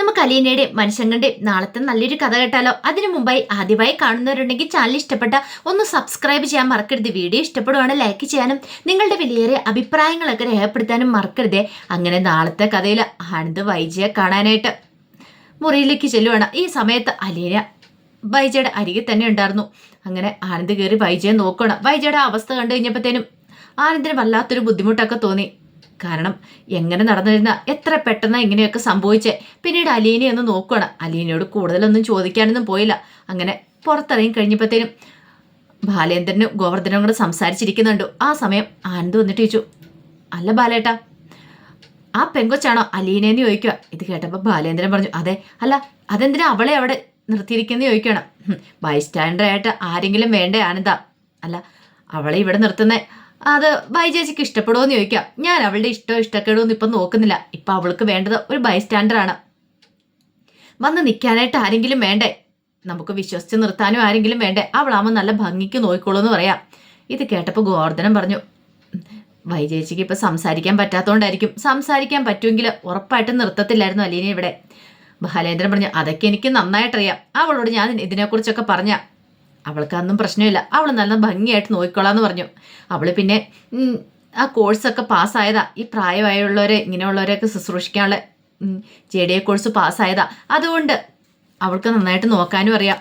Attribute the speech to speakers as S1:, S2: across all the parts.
S1: നമുക്ക് അലീനയുടെയും മനുഷ്യങ്ങളുടെയും നാളത്തെ നല്ലൊരു കഥ കേട്ടാലോ? അതിനു മുമ്പായി ആദ്യമായി കാണുന്നവരുണ്ടെങ്കിൽ ചാനൽ ഇഷ്ടപ്പെട്ട ഒന്ന് സബ്സ്ക്രൈബ് ചെയ്യാൻ മറക്കരുത്. വീഡിയോ ഇഷ്ടപ്പെടുവാണ് ലൈക്ക് ചെയ്യാനും നിങ്ങളുടെ വിലയേറിയ അഭിപ്രായങ്ങളൊക്കെ രേഖപ്പെടുത്താനും മറക്കരുതേ. അങ്ങനെ നാളത്തെ കഥയിൽ ആനന്ദ് വൈജയെ കാണാനായിട്ട് മുറിയിലേക്ക് ചെല്ലുവാണ്. ഈ സമയത്ത് അലീന വൈജയുടെ അരികിൽ തന്നെ ഉണ്ടായിരുന്നു. അങ്ങനെ ആനന്ദ് കയറി വൈജയെ നോക്കണം. വൈജയുടെ അവസ്ഥ കണ്ടു കഴിഞ്ഞപ്പോഴത്തേനും ആനന്ദിന് വല്ലാത്തൊരു ബുദ്ധിമുട്ടൊക്കെ തോന്നി. കാരണം എങ്ങനെ നടന്നിരുന്ന എത്ര പെട്ടെന്ന് ഇങ്ങനെയൊക്കെ സംഭവിച്ചേ. പിന്നീട് അലീനയെ ഒന്ന് നോക്കുകയാണ്. അലീനയോട് കൂടുതലൊന്നും ചോദിക്കാനൊന്നും പോയില്ല. അങ്ങനെ പുറത്തിറങ്ങി കഴിഞ്ഞപ്പോഴത്തേനും ബാലേന്ദ്രനും ഗോവർദ്ധനും കൂടെ സംസാരിച്ചിരിക്കുന്നുണ്ട്. ആ സമയം ആനന്ദ് വന്നിട്ട് ചോദിച്ചു, അല്ല ബാലേട്ടാ, ആ പെങ്കൊച്ചാണോ അലീനയെന്ന് ചോദിക്കുക. ഇത് കേട്ടപ്പോൾ ബാലേന്ദ്രൻ പറഞ്ഞു, അതെ. അല്ല, അതെന്തിനാ അവളെ അവിടെ നിർത്തിയിരിക്കുന്നത് ചോദിക്കണം. ബൈസ്റ്റാൻഡറായിട്ട് ആരെങ്കിലും വേണ്ടേ ആനന്ദ? അല്ല, അവളെ ഇവിടെ നിർത്തുന്നേ അത് വൈജേച്ചിക്ക് ഇഷ്ടപ്പെടുമോ എന്ന് ചോദിക്കാം. ഞാൻ അവളുടെ ഇഷ്ടക്കേടൊന്നും ഇപ്പം നോക്കുന്നില്ല. ഇപ്പം അവൾക്ക് വേണ്ടത് ഒരു ബൈസ്റ്റാൻഡറാണ്. വന്ന് നിൽക്കാനായിട്ട് ആരെങ്കിലും വേണ്ടേ? നമുക്ക് വിശ്വസിച്ച് നിർത്താനും ആരെങ്കിലും വേണ്ടേ? അവളാവുമ്പോൾ നല്ല ഭംഗിക്ക് നോക്കിക്കോളൂ എന്ന് പറയാം. ഇത് കേട്ടപ്പോൾ ഗോവർദ്ധനം പറഞ്ഞു, വൈജേച്ചിക്ക് ഇപ്പം സംസാരിക്കാൻ പറ്റാത്തതുകൊണ്ടായിരിക്കും. സംസാരിക്കാൻ പറ്റുമെങ്കിൽ ഉറപ്പായിട്ടും നിർത്തത്തില്ലായിരുന്നു അലീന ഇവിടെ. ബാലേന്ദ്രൻ പറഞ്ഞു, അതൊക്കെ എനിക്ക് നന്നായിട്ടറിയാം. അവളോട് ഞാൻ ഇതിനെക്കുറിച്ചൊക്കെ പറഞ്ഞ അവൾക്ക് അതൊന്നും പ്രശ്നമില്ല. അവൾ നല്ല ഭംഗിയായിട്ട് നോക്കിക്കോളാന്ന് പറഞ്ഞു. അവൾ പിന്നെ ആ കോഴ്സൊക്കെ പാസ്സായതാ. ഈ പ്രായമായുള്ളവരെ ഇങ്ങനെയുള്ളവരെയൊക്കെ ശുശ്രൂഷിക്കാനുള്ള JDA കോഴ്സ് പാസ്സായതാ. അതുകൊണ്ട് അവൾക്ക് നന്നായിട്ട് നോക്കാനും അറിയാം.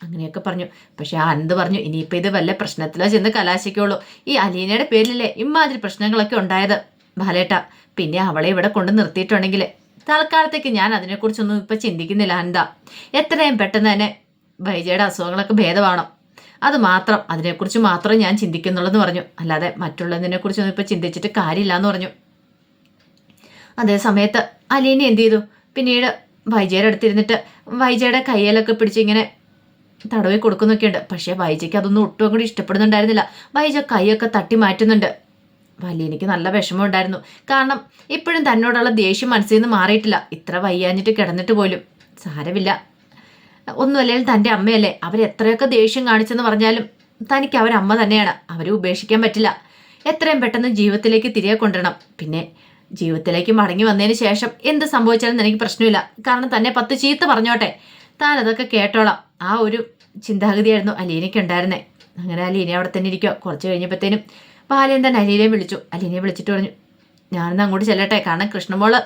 S1: അങ്ങനെയൊക്കെ പറഞ്ഞു. പക്ഷെ ആനന്ദ് പറഞ്ഞു, ഇനിയിപ്പോൾ ഇത് വല്ല പ്രശ്നത്തിലോ ചെന്ന് കലാശിക്കുള്ളൂ. ഈ അലീനയുടെ പേരിലല്ലേ ഇമാതിരി പ്രശ്നങ്ങളൊക്കെ ഉണ്ടായത് ബാലേട്ട. പിന്നെ അവളെ ഇവിടെ കൊണ്ട് നിർത്തിയിട്ടുണ്ടെങ്കിൽ തൽക്കാലത്തേക്ക് ഞാൻ അതിനെക്കുറിച്ചൊന്നും ഇപ്പം ചിന്തിക്കുന്നില്ല ആനന്ദ. എത്രയും പെട്ടെന്ന് തന്നെ വൈജയുടെ അസുഖങ്ങളൊക്കെ ഭേദമാണോ അത് മാത്രം, അതിനെക്കുറിച്ച് മാത്രമേ ഞാൻ ചിന്തിക്കുന്നുള്ളൂ എന്ന് പറഞ്ഞു. അല്ലാതെ മറ്റുള്ളതിനെക്കുറിച്ചൊന്നും ഇപ്പം ചിന്തിച്ചിട്ട് കാര്യമില്ല എന്ന് പറഞ്ഞു. അതേ സമയത്ത് അലീന എന്ത് ചെയ്തു, പിന്നീട് വൈജയുടെ അടുത്തിരുന്നിട്ട് വൈജയുടെ കയ്യിലൊക്കെ പിടിച്ചിങ്ങനെ തടവി കൊടുക്കുന്നൊക്കെയുണ്ട്. പക്ഷേ വൈജയ്ക്ക് അതൊന്നും ഒട്ടും കൂടി ഇഷ്ടപ്പെടുന്നുണ്ടായിരുന്നില്ല. വൈജ കൈയൊക്കെ തട്ടി മാറ്റുന്നുണ്ട്. അലീനയ്ക്ക് നല്ല വിഷമം ഉണ്ടായിരുന്നു. കാരണം ഇപ്പോഴും തന്നോടുള്ള ദേഷ്യം മനസ്സിൽ നിന്ന് മാറിയിട്ടില്ല. ഇത്ര വയ്യാഞ്ഞിട്ട് കിടന്നിട്ട് പോലും സാരമില്ല, ഒന്നുമല്ലെങ്കിൽ തൻ്റെ അമ്മയല്ലേ. അവരെത്രയൊക്കെ ദേഷ്യം കാണിച്ചെന്ന് പറഞ്ഞാലും തനിക്ക് അവരമ്മ തന്നെയാണ്. അവരെ ഉപേക്ഷിക്കാൻ പറ്റില്ല. എത്രയും പെട്ടെന്ന് ജീവിതത്തിലേക്ക് തിരികെ കൊണ്ടുവരണം. പിന്നെ ജീവിതത്തിലേക്ക് മടങ്ങി വന്നതിന് ശേഷം എന്ത് സംഭവിച്ചാലും എനിക്ക് പ്രശ്നമില്ല. കാരണം തന്നെ 10 ചീത്ത പറഞ്ഞോട്ടെ, താൻ അതൊക്കെ കേട്ടോളാം. ആ ഒരു ചിന്താഗതിയായിരുന്നു അലീനയ്ക്ക് ഉണ്ടായിരുന്നേ. അങ്ങനെ അലീന അവിടെ തന്നെ ഇരിക്കുക. കുറച്ച് കഴിഞ്ഞപ്പോഴത്തേനും ബാലേന്ദ്രൻ അലീനയെ വിളിച്ചു. അലീനയെ വിളിച്ചിട്ട് പറഞ്ഞു, ഞാനൊന്ന് അങ്ങോട്ട് ചെല്ലട്ടെ. കാരണം കൃഷ്ണമോള്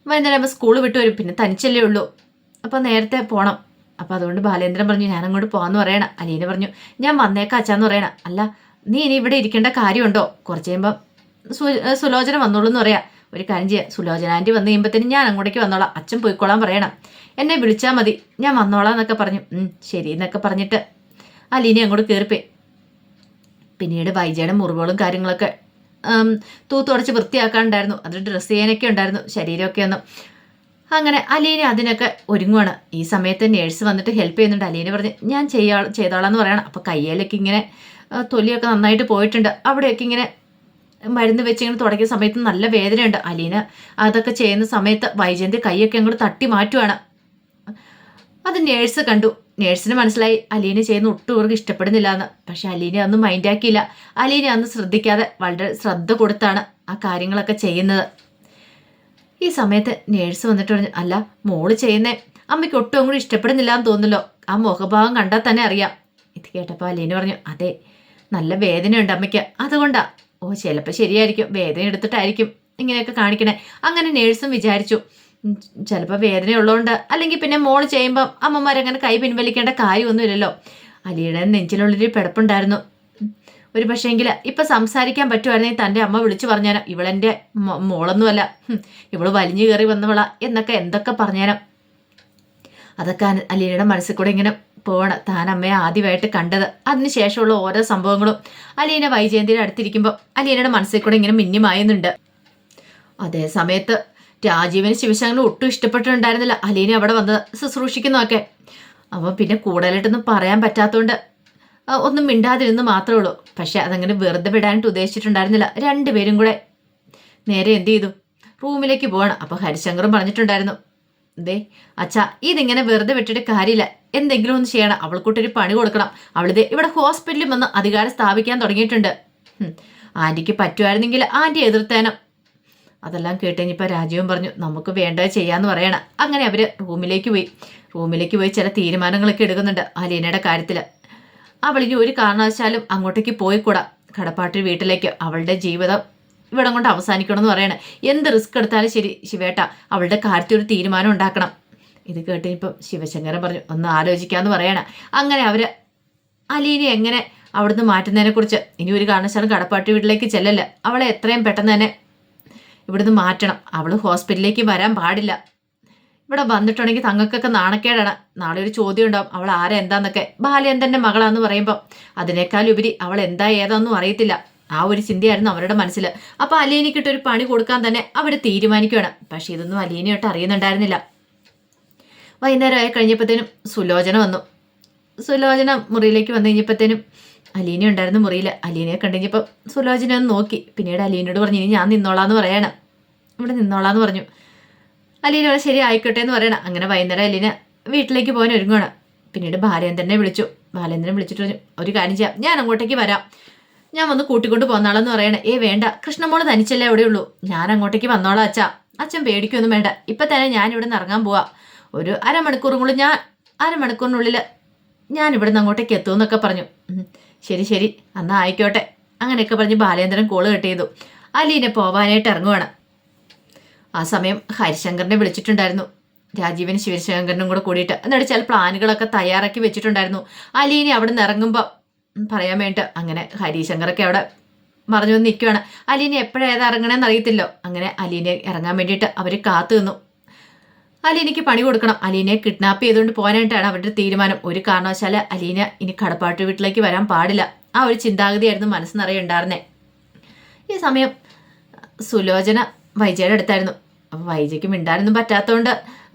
S1: വൈകുന്നേരം സ്കൂൾ വിട്ട് വരും. പിന്നെ തനിച്ചല്ലേ ഉള്ളൂ, അപ്പം നേരത്തെ പോകണം. അപ്പം അതുകൊണ്ട് ബാലേന്ദ്രൻ പറഞ്ഞു, ഞാൻ അങ്ങോട്ട് പോകാമെന്ന് പറയണം. അലീന പറഞ്ഞു, ഞാൻ വന്നേക്കാം അച്ഛാന്ന് പറയണം. അല്ല, നീ ഇനി ഇവിടെ ഇരിക്കേണ്ട കാര്യമുണ്ടോ? കുറച്ച് കഴിയുമ്പം സുലോചന വന്നോളൂ എന്ന് പറയാം. ഒരു കാര്യം ചെയ്യാം, സുലോചന ആൻറ്റി വന്നു കഴിയുമ്പോഴത്തേനും ഞാൻ അങ്ങോട്ടേക്ക് വന്നോളാം. അച്ഛൻ പോയിക്കോളാൻ പറയണം. എന്നെ വിളിച്ചാൽ മതി, ഞാൻ വന്നോളാം എന്നൊക്കെ പറഞ്ഞു. ശരി എന്നൊക്കെ പറഞ്ഞിട്ട് അലീന അങ്ങോട്ട് കയറിപ്പോയി. പിന്നീട് വൈജയുടെ മുറിവുകളും കാര്യങ്ങളൊക്കെ തൂത്തുടച്ച് വൃത്തിയാക്കാനുണ്ടായിരുന്നു. അതിൽ ഡ്രസ്സ് ചെയ്യാനൊക്കെ ഉണ്ടായിരുന്നു, ശരീരമൊക്കെ ഒന്നും. അങ്ങനെ അലീന അതിനൊക്കെ ഒരുങ്ങുവാണ്. ഈ സമയത്ത് നേഴ്സ് വന്നിട്ട് ഹെൽപ്പ് ചെയ്യുന്നുണ്ട്. അലീന പറഞ്ഞ്, ഞാൻ ചെയ്തോളാം എന്ന് പറയണം. അപ്പോൾ കയ്യിലൊക്കെ ഇങ്ങനെ തൊലിയൊക്കെ നന്നായിട്ട് പോയിട്ടുണ്ട്. അവിടെയൊക്കെ ഇങ്ങനെ മരുന്ന് വെച്ച് ഇങ്ങനെ തുടങ്ങിയ സമയത്ത് നല്ല വേദനയുണ്ട്. അലീന അതൊക്കെ ചെയ്യുന്ന സമയത്ത് വൈജയന്തി കൈയൊക്കെ അങ്ങോട്ട് തട്ടി മാറ്റുവാണ്. അത് നേഴ്സ് കണ്ടു. നേഴ്സിന് മനസ്സിലായി അലീന ചെയ്യുന്ന ഒട്ടും ഇവർക്ക് ഇഷ്ടപ്പെടുന്നില്ല എന്ന്. പക്ഷെ അലീന അന്ന് മൈൻഡാക്കിയില്ല. അലീന അന്ന് ശ്രദ്ധിക്കാതെ വളരെ ശ്രദ്ധ കൊടുത്താണ് ആ കാര്യങ്ങളൊക്കെ ചെയ്യുന്നത്. ഈ സമയത്ത് നേഴ്സ് വന്നിട്ട് പറഞ്ഞു, അല്ല, മോള് ചെയ്യുന്നേ അമ്മയ്ക്ക് ഒട്ടും കൂടി ഇഷ്ടപ്പെടുന്നില്ല എന്ന് തോന്നുന്നല്ലോ. ആ മുഖഭാവം കണ്ടാൽ തന്നെ അറിയാം. ഇത് കേട്ടപ്പോൾ അലീന പറഞ്ഞു, അതെ, നല്ല വേദനയുണ്ട് അമ്മയ്ക്ക്, അതുകൊണ്ടാ. ഓ, ചിലപ്പോൾ ശരിയായിരിക്കും, വേദന എടുത്തിട്ടായിരിക്കും ഇങ്ങനെയൊക്കെ കാണിക്കണേ. അങ്ങനെ നേഴ്സും വിചാരിച്ചു, ചിലപ്പോൾ വേദനയുള്ളതുകൊണ്ട്. അല്ലെങ്കിൽ പിന്നെ മോള് ചെയ്യുമ്പോൾ അമ്മമാരങ്ങനെ കൈ പിൻവലിക്കേണ്ട കാര്യമൊന്നുമില്ലല്ലോ. അലിയുടെ നെഞ്ചിലുള്ളൊരു പിടപ്പുണ്ടായിരുന്നു. ഒരു പക്ഷേങ്കിൽ ഇപ്പം സംസാരിക്കാൻ പറ്റുമായിരുന്നെങ്കിൽ തൻ്റെ അമ്മ വിളിച്ചു പറഞ്ഞാനോ, ഇവളെൻ്റെ മോളൊന്നുമല്ല, ഇവള് വലിഞ്ഞു കയറി വന്നവളാ എന്നൊക്കെ എന്തൊക്കെ പറഞ്ഞാനോ. അതൊക്കെ അലീനയുടെ മനസ്സിൽ കൂടെ ഇങ്ങനെ പോകണം. താൻ അമ്മയെ ആദ്യമായിട്ട് കണ്ടത്, അതിനുശേഷമുള്ള ഓരോ സംഭവങ്ങളും അലീന വൈജയന്തിയുടെ അടുത്തിരിക്കുമ്പോൾ അലീനയുടെ മനസ്സിൽ കൂടെ ഇങ്ങനെ മിന്നിമായുന്നുണ്ട്. അതേ സമയത്ത് രാജീവിന് ശിവശങ്കറിന് ഒട്ടും ഇഷ്ടപ്പെട്ടിട്ടുണ്ടായിരുന്നില്ല അലീന അവിടെ വന്നത് ശുശ്രൂഷിക്കുന്നതൊക്കെ. അപ്പം പിന്നെ കൂടുതലായിട്ടൊന്നും പറയാൻ പറ്റാത്തതുകൊണ്ട് ഒന്നും മിണ്ടാതിരുന്ന് മാത്രമേ ഉള്ളൂ. പക്ഷെ അതങ്ങനെ വെറുതെ വിടാനായിട്ട് ഉദ്ദേശിച്ചിട്ടുണ്ടായിരുന്നില്ല. രണ്ടുപേരും കൂടെ നേരെ എന്ത് ചെയ്തു, റൂമിലേക്ക് പോവാണ്. അപ്പോൾ ഹരിശങ്കറും പറഞ്ഞിട്ടുണ്ടായിരുന്നു, ദേ അച്ഛാ, ഇതിങ്ങനെ വെറുതെ വിട്ടിട്ട് കാര്യമില്ല, എന്തെങ്കിലും ഒന്ന് ചെയ്യണം. അവൾക്കൂട്ടൊരു പണി കൊടുക്കണം. അവളിത് ഇവിടെ ഹോസ്പിറ്റലിൽ വന്ന് അധികാരം സ്ഥാപിക്കാൻ തുടങ്ങിയിട്ടുണ്ട്. ആൻറ്റിക്ക് പറ്റുമായിരുന്നെങ്കിൽ ആൻറ്റി എതിർത്തേനും. അതെല്ലാം കേട്ടുകഴിഞ്ഞപ്പോൾ രാജീവൻ പറഞ്ഞു നമുക്ക് വേണ്ടത് ചെയ്യാന്ന് പറയണം. അങ്ങനെ അവർ റൂമിലേക്ക് പോയി ചില തീരുമാനങ്ങളൊക്കെ എടുക്കുന്നുണ്ട് അലീനയുടെ കാര്യത്തിൽ. അവളിനി ഒരു കാരണവശാലും അങ്ങോട്ടേക്ക് പോയിക്കൂടാ, കടപ്പാട്ട് വീട്ടിലേക്ക്. അവളുടെ ജീവിതം ഇവിടം കൊണ്ട് അവസാനിക്കണം എന്ന് പറയണേ. എന്ത് റിസ്ക് എടുത്താലും ശരി ശിവേട്ട, അവളുടെ കാര്യത്തിൽ ഒരു തീരുമാനം ഉണ്ടാക്കണം. ഇത് കേട്ടിപ്പം ശിവശങ്കരൻ പറഞ്ഞു ഒന്ന് ആലോചിക്കാമെന്ന് പറയണം. അങ്ങനെ അവർ അലീനെ എങ്ങനെ അവിടുന്ന് മാറ്റുന്നതിനെ കുറിച്ച് ഇനി ഒരു കാരണവശാലും കടപ്പാട്ട് വീട്ടിലേക്ക് ചെല്ലല്ല. അവളെ എത്രയും പെട്ടെന്ന് തന്നെ ഇവിടുന്ന് മാറ്റണം. അവൾ ഹോസ്പിറ്റലിലേക്ക് വരാൻ പാടില്ല. ഇവിടെ വന്നിട്ടുണ്ടെങ്കിൽ തങ്ങൾക്കൊക്കെ നാണക്കേടാണ്. നാളെ ഒരു ചോദ്യം ഉണ്ടാവും അവൾ ആരാ എന്താന്നൊക്കെ. ബാലചന്ദ്രന്റെ മകളാന്ന് പറയുമ്പോൾ അതിനേക്കാൾ ഉപരി അവൾ എന്താ ഏതാന്നും അറിയത്തില്ല. ആ ഒരു ചിന്തയായിരുന്നു അവരുടെ മനസ്സിൽ. അപ്പൊ അലീനയ്ക്കിട്ടൊരു പണി കൊടുക്കാൻ തന്നെ അവർ തീരുമാനിക്കുകയാണ്. പക്ഷെ ഇതൊന്നും അലീനയായിട്ട് അറിയുന്നുണ്ടായിരുന്നില്ല. വൈകുന്നേരമായി കഴിഞ്ഞപ്പോഴത്തേനും സുലോചന വന്നു. സുലോചന മുറിയിലേക്ക് വന്നു കഴിഞ്ഞപ്പോഴത്തേനും അലീന ഉണ്ടായിരുന്നു മുറിയിൽ. അലീനയെ കണ്ടുകഴിഞ്ഞപ്പോൾ സുലോചന ഒന്ന് നോക്കി. പിന്നീട് അലീനയോട് പറഞ്ഞു ഇനി ഞാൻ നിന്നോളാന്ന് പറയണം, ഇവിടെ നിന്നോളാന്ന് പറഞ്ഞു. അലീന ഇവിടെ ശരി ആയിക്കോട്ടെ എന്ന് പറയണം. അങ്ങനെ വൈകുന്നേരം അലീന വീട്ടിലേക്ക് പോകാൻ ഒരുങ്ങുകയാണ്. പിന്നീട് ബാലേന്ദ്രനെ വിളിച്ചു. ബാലേന്ദ്രൻ വിളിച്ചിട്ട് പറഞ്ഞു ഒരു കാര്യം ചെയ്യാം, ഞാൻ അങ്ങോട്ടേക്ക് വരാം, ഞാൻ വന്ന് കൂട്ടിക്കൊണ്ട് പോന്നാളെന്ന് പറയണേ. വേണ്ട, കൃഷ്ണമോള് തനിച്ചല്ലേ അവിടെ ഉള്ളൂ, ഞാൻ അങ്ങോട്ടേക്ക് വന്നോളാം അച്ഛാ, അച്ഛൻ പേടിക്കൊന്നും വേണ്ട, ഇപ്പം തന്നെ ഞാൻ ഇവിടെ നിന്ന് ഇറങ്ങാൻ പോവാ, ഒരു അരമണിക്കൂറിനുള്ളിൽ ഞാൻ ഇവിടെ നിന്ന് അങ്ങോട്ടേക്ക് എത്തുമെന്നൊക്കെ പറഞ്ഞു. ശരി ശരി എന്നാ ആയിക്കോട്ടെ. അങ്ങനെയൊക്കെ പറഞ്ഞ് ബാലേന്ദ്രൻ കോള് കട്ട് ചെയ്തു. അലീനെ പോവാനായിട്ട് ഇറങ്ങുവാണ്. ആ സമയം ഹരിശങ്കറിനെ വിളിച്ചിട്ടുണ്ടായിരുന്നു. രാജീവനും ശിവശങ്കരനും കൂടെ കൂടിയിട്ട്. എന്നിട്ട് ചില പ്ലാനുകളൊക്കെ തയ്യാറാക്കി വെച്ചിട്ടുണ്ടായിരുന്നു അലീനെ അവിടെ നിന്ന് ഇറങ്ങുമ്പോൾ പറയാൻ വേണ്ടിയിട്ട്. അങ്ങനെ ഹരിശങ്കറൊക്കെ അവിടെ മറിഞ്ഞു വന്ന് നിൽക്കുകയാണ്. അലീനെ എപ്പോഴേതാ ഇറങ്ങണമെന്ന് അറിയത്തില്ലോ. അങ്ങനെ അലീനെ ഇറങ്ങാൻ വേണ്ടിയിട്ട് അവർ കാത്തു നിന്നു. അലീനയ്ക്ക് പണി കൊടുക്കണം, അലീനയെ കിഡ്നാപ്പ് ചെയ്തുകൊണ്ട് പോകാനായിട്ടാണ് അവരുടെ തീരുമാനം. ഒരു കാരണവശാല് അലീന ഇനി കടപ്പാട്ട് വീട്ടിലേക്ക് വരാൻ പാടില്ല. ആ ഒരു ചിന്താഗതിയായിരുന്നു മനസ്സിനറിയ ഉണ്ടായിരുന്നേ. ഈ സമയം സുലോചന വൈജയുടെ അടുത്തായിരുന്നു. അപ്പോൾ വൈജയ്ക്ക് മിണ്ടാനൊന്നും പറ്റാത്തതുകൊണ്ട്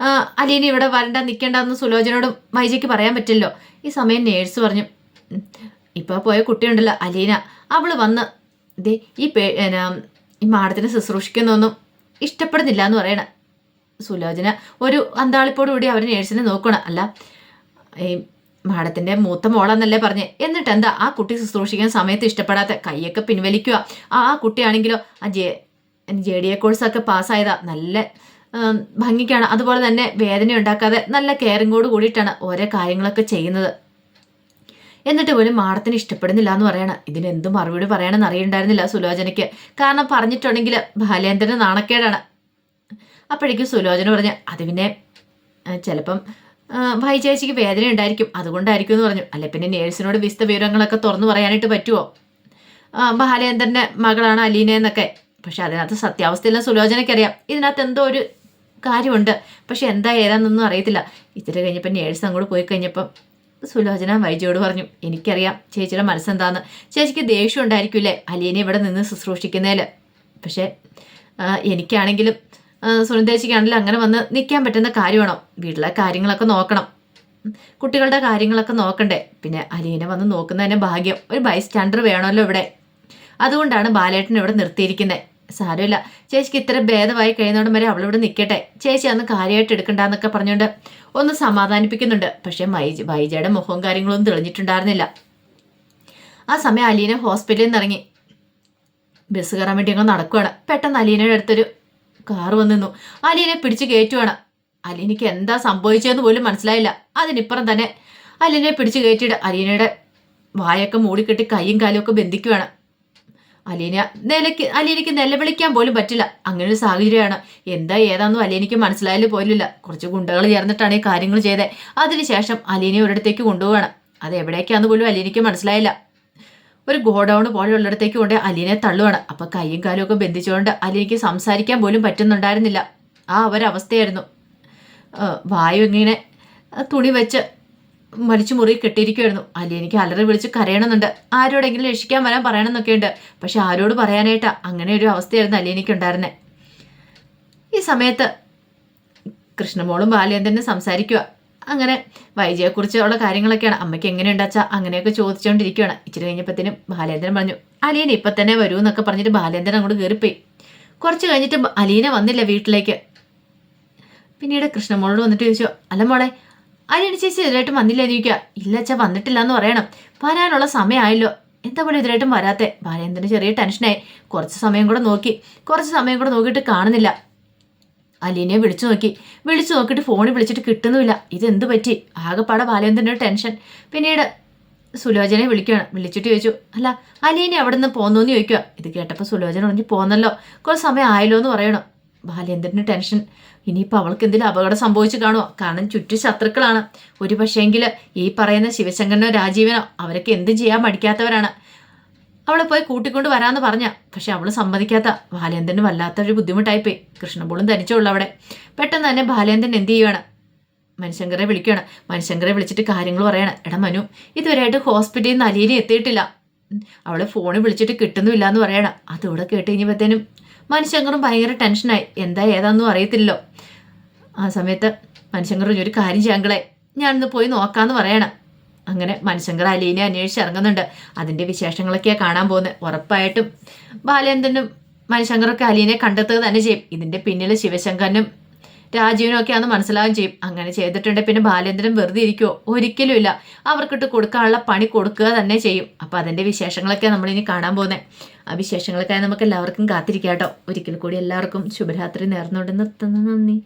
S1: അലീന ഇവിടെ വരണ്ട നിൽക്കേണ്ടെന്ന് സുലോചനയോടും വൈജയ്ക്ക് പറയാൻ പറ്റില്ലോ. ഈ സമയം നേഴ്സ് പറഞ്ഞു ഇപ്പോൾ പോയ കുട്ടിയുണ്ടല്ലോ അലീന, അവള് വന്ന് ദേ ഈ മാഡത്തിനെ ശുശ്രൂഷിക്കുന്നൊന്നും ഇഷ്ടപ്പെടുന്നില്ല എന്ന് പറയണ. സുലോചന ഒരു അന്താളിപ്പോടുകൂടി അവർ നേഴ്സിനെ നോക്കണം. അല്ല ഈ മാഡത്തിൻ്റെ മൂത്ത മോളെന്നല്ലേ പറഞ്ഞേ, എന്നിട്ട് എന്താ ആ കുട്ടി ശുശ്രൂഷിക്കാൻ സമയത്ത് ഇഷ്ടപ്പെടാത്ത, കൈയൊക്കെ പിൻവലിക്കുക. ആ കുട്ടിയാണെങ്കിലോ ആ JDA കോഴ്സൊക്കെ പാസ്സായതാ, നല്ല ഭംഗിക്കാണ്, അതുപോലെ തന്നെ വേദന ഉണ്ടാക്കാതെ നല്ല കെയറിങ്ങോട് കൂടിയിട്ടാണ് ഓരോ കാര്യങ്ങളൊക്കെ ചെയ്യുന്നത്. എന്നിട്ട് പോലും മാഡത്തിന് ഇഷ്ടപ്പെടുന്നില്ല എന്ന് പറയണം. ഇതിനെന്ത് മറുപടി പറയണമെന്ന് അറിയണ്ടായിരുന്നില്ല സുലോചനയ്ക്ക്. കാരണം പറഞ്ഞിട്ടുണ്ടെങ്കിൽ ബാലേന്ദ്രന് നാണക്കേടാണ്. അപ്പോഴേക്കും സുലോചന പറഞ്ഞ് അത് പിന്നെ ചിലപ്പം ചേച്ചിക്ക് വേദന ഉണ്ടായിരിക്കും, അതുകൊണ്ടായിരിക്കും എന്ന് പറഞ്ഞു. അല്ലെ പിന്നെ നേഴ്സിനോട് വിശദ വിവരങ്ങളൊക്കെ തുറന്നു പറയാനായിട്ട് പറ്റുമോ? ബാലേന്ദ്രൻ്റെ മകളാണ് അലീന എന്നൊക്കെ. പക്ഷെ അതിനകത്ത് സത്യാവസ്ഥയെല്ലാം സുലോചനയ്ക്കറിയാം. ഇതിനകത്ത് എന്തോ ഒരു കാര്യമുണ്ട്, പക്ഷെ എന്താ ഏതാണെന്നൊന്നും അറിയത്തില്ല. ഇത്തിരി കഴിഞ്ഞപ്പോൾ നേഴ്സ് അങ്ങോട്ട് പോയി കഴിഞ്ഞപ്പം സുലോചന വൈജയോട് പറഞ്ഞു എനിക്കറിയാം ചേച്ചിയുടെ മനസ്സെന്താന്ന്. ചേച്ചിക്ക് ദേഷ്യം ഉണ്ടായിരിക്കില്ലേ അലീനെ ഇവിടെ നിന്ന് ശുശ്രൂഷിക്കുന്നതിൽ. പക്ഷേ എനിക്കാണെങ്കിലും സുനിതേച്ചിക്കാണെങ്കിലും അങ്ങനെ വന്ന് നിൽക്കാൻ പറ്റുന്ന കാര്യമാണോ? വീട്ടിലെ കാര്യങ്ങളൊക്കെ നോക്കണം, കുട്ടികളുടെ കാര്യങ്ങളൊക്കെ നോക്കണ്ടേ. പിന്നെ അലീനെ വന്ന് നോക്കുന്നതിന് ഭാഗ്യം ഒരു ബൈസ്റ്റാൻഡർ വേണമല്ലോ ഇവിടെ. അതുകൊണ്ടാണ് ബാലേട്ടൻ ഇവിടെ നിർത്തിയിരിക്കുന്നത്. സാരമില്ല, ചേച്ചിക്ക് ഇത്ര ഭേദമായി കഴിയുന്നോടം വരെ അവളിവിടെ നിൽക്കട്ടെ, ചേച്ചി അന്ന് കാര്യമായിട്ട് എടുക്കണ്ടെന്നൊക്കെ പറഞ്ഞുകൊണ്ട് ഒന്ന് സമാധാനിപ്പിക്കുന്നുണ്ട്. പക്ഷെ വൈജയുടെ മുഖവും കാര്യങ്ങളൊന്നും തെളിഞ്ഞിട്ടുണ്ടായിരുന്നില്ല. ആ സമയം അലീന ഹോസ്പിറ്റലിൽ നിന്ന് ഇറങ്ങി ബസ് കയറാൻ വേണ്ടി അങ്ങ് നടക്കുകയാണ്. പെട്ടെന്ന് അലീനയുടെ അടുത്തൊരു കാറ് വന്നു നിന്നു. അലീനെ പിടിച്ച് കയറ്റുവാണ്. അലീനയ്ക്ക് എന്താ സംഭവിച്ചതെന്ന് പോലും മനസ്സിലായില്ല. അതിനിപ്പുറം തന്നെ അലീനെ പിടിച്ച് കയറ്റിയിട്ട് അലീനയുടെ വായൊക്കെ മൂടിക്കെട്ടി കൈയും കാലും ഒക്കെ ബന്ധിക്കുവാണ്. അലീനയ്ക്ക് നിലവിളിക്കാൻ പോലും പറ്റില്ല. അങ്ങനെ ഒരു സാഹചര്യമാണ്. എന്താ ഏതാണെന്നും അലീനയ്ക്ക് മനസ്സിലായാലും പോലില്ല. കുറച്ച് ഗുണ്ടകൾ ചേർന്നിട്ടാണ് ഈ കാര്യങ്ങൾ ചെയ്തത്. അതിനുശേഷം അലീനയെ ഒരിടത്തേക്ക് കൊണ്ടുപോവാണ്. അത് എവിടേക്കാന്ന് പോലും അലീനയ്ക്ക് മനസ്സിലായില്ല. ഒരു ഗോഡൗൺ പോലെയുള്ളിടത്തേക്ക് കൊണ്ട് അലീനെ തള്ളുവാണ്. അപ്പം കൈയും കാലും ഒക്കെ ബന്ധിച്ചുകൊണ്ട് അലീനയ്ക്ക് സംസാരിക്കാൻ പോലും പറ്റുന്നുണ്ടായിരുന്നില്ല. ആ ഒരവസ്ഥയായിരുന്നു. വായു ഇങ്ങനെ തുണി വെച്ച് വലിച്ചു മുറി കെട്ടിയിരിക്കുമായിരുന്നു. അലീനയ്ക്ക് അലറി വിളിച്ച് കരയണമെന്നുണ്ട്, ആരോടെങ്കിലും രക്ഷിക്കാൻ വരാൻ പറയണമെന്നൊക്കെ ഉണ്ട്. പക്ഷെ ആരോട് പറയാനായിട്ടാ? അങ്ങനെ ഒരു അവസ്ഥയായിരുന്നു അലീനയ്ക്ക് ഉണ്ടായിരുന്നത്. ഈ സമയത്ത് കൃഷ്ണമോളും ബാലേന്ദ്രനും സംസാരിക്കുക. അങ്ങനെ വൈജയെക്കുറിച്ചുള്ള കാര്യങ്ങളൊക്കെയാണ്. അമ്മയ്ക്ക് എങ്ങനെയുണ്ടാച്ചാ അങ്ങനെയൊക്കെ ചോദിച്ചുകൊണ്ടിരിക്കുകയാണ്. ഇച്ചിരി കഴിഞ്ഞപ്പോഴത്തേനും ബാലേന്ദ്രൻ പറഞ്ഞു അലീന ഇപ്പം തന്നെ വരൂ എന്നൊക്കെ പറഞ്ഞിട്ട് ബാലേന്ദ്രൻ അങ്ങോട്ട് കയറിപ്പോയി. കുറച്ച് കഴിഞ്ഞിട്ട് അലീന വന്നില്ല വീട്ടിലേക്ക്. പിന്നീട് കൃഷ്ണമോളോട് വന്നിട്ട് ചോദിച്ചു അല്ല മോളെ അലീന ചേച്ചി ഇതിലായിട്ട് വന്നില്ല എന്ന് ചോദിക്കുക. ഇല്ല അച്ഛാ വന്നിട്ടില്ല എന്ന് പറയണം, വരാനുള്ള സമയമായല്ലോ. എന്താ പോലും ഇതിലായിട്ടും വരാത്തെ? ബാലേന്ദ്രന് ചെറിയ ടെൻഷനായി. കുറച്ച് സമയം കൂടെ നോക്കിയിട്ട് കാണുന്നില്ല. അലീനയെ വിളിച്ചു നോക്കിയിട്ട് ഫോണിൽ വിളിച്ചിട്ട് കിട്ടുന്നുമില്ല. ഇതെന്ത് പറ്റി? ആകെപ്പാടെ ബാലേന്ദ്രൻ്റെ ടെൻഷൻ. പിന്നീട് സുലോചനയെ വിളിച്ചിട്ട് ചോദിച്ചു, അല്ല അലീന അവിടെ നിന്ന് പോന്നോന്ന് ചോദിക്കുക. ഇത് കേട്ടപ്പോൾ സുലോചന പറഞ്ഞ് പോന്നല്ലോ, കുറച്ച് സമയം ആയല്ലോ എന്ന് പറയണം. ബാലേന്ദ്രന് ടെൻഷൻ. ഇനിയിപ്പോൾ അവൾക്ക് എന്തെങ്കിലും അപകടം സംഭവിച്ചു കാണുമോ? കാരണം ചുറ്റും ശത്രുക്കളാണ്. ഒരു പക്ഷേങ്കിൽ ഈ പറയുന്ന ശിവശങ്കരനോ രാജീവനോ അവരൊക്കെ എന്തും ചെയ്യാൻ മടിക്കാത്തവരാണ്. അവളെ പോയി കൂട്ടിക്കൊണ്ട് വരാമെന്ന് പറഞ്ഞ, പക്ഷെ അവൾ സമ്മതിക്കാത്ത. ബാലേന്ദ്രന് വല്ലാത്തൊരു ബുദ്ധിമുട്ടായിപ്പോയി. കൃഷ്ണപോളും തനിച്ചുള്ള അവിടെ. പെട്ടെന്ന് തന്നെ ബാലേന്ദ്രൻ എന്ത് ചെയ്യുവാണ്, മനുശങ്കറെ വിളിച്ചിട്ട് കാര്യങ്ങൾ പറയണം. എടാ മനു, ഇതുവരെയായിട്ട് ഹോസ്പിറ്റലിൽ നിന്ന് അലീന എത്തിയിട്ടില്ല, അവളെ ഫോണിൽ വിളിച്ചിട്ട് കിട്ടുന്നുമില്ല എന്ന് പറയണം. അതുകൂടെ കേട്ട് കഴിഞ്ഞപ്പോഴത്തേനും മനുശങ്കറും ഭയങ്കര ടെൻഷനായി. എന്താ ഏതാണെന്നും അറിയത്തില്ലല്ലോ. ആ സമയത്ത് മനുശങ്കർ ഒരു കാര്യം ചെയ്യാങ്കളെ, ഞാനിന്ന് പോയി നോക്കാമെന്ന് പറയണം. അങ്ങനെ മനുശങ്കർ അലീനെ അന്വേഷിച്ച് ഇറങ്ങുന്നുണ്ട്. അതിൻ്റെ വിശേഷങ്ങളൊക്കെയാണ് കാണാൻ പോകുന്നത്. ഉറപ്പായിട്ടും ബാലേന്ദ്രനും മനുശങ്കറൊക്കെ അലീനെ കണ്ടെത്തുക തന്നെ ചെയ്യും. ഇതിൻ്റെ പിന്നിൽ ശിവശങ്കരനും രാജീവനും ഒക്കെയാണെന്ന് മനസ്സിലാവുകയും ചെയ്യും. അങ്ങനെ ചെയ്തിട്ടുണ്ടെങ്കിൽ പിന്നെ ബാലേന്ദ്രൻ വെറുതെ ഇരിക്കുമോ? ഒരിക്കലും ഇല്ല. അവർക്കിട്ട് കൊടുക്കാനുള്ള പണി കൊടുക്കുക തന്നെ ചെയ്യും. അപ്പോൾ അതിൻ്റെ വിശേഷങ്ങളൊക്കെയാണ് നമ്മളിനി കാണാൻ പോകുന്നത്. ആ വിശേഷങ്ങളൊക്കെ നമുക്ക് എല്ലാവർക്കും കാത്തിരിക്കാം കേട്ടോ. ഒരിക്കൽ കൂടി എല്ലാവർക്കും ശുഭരാത്രി നേർന്നുകൊണ്ട് നിർത്തുന്നു. നന്ദി.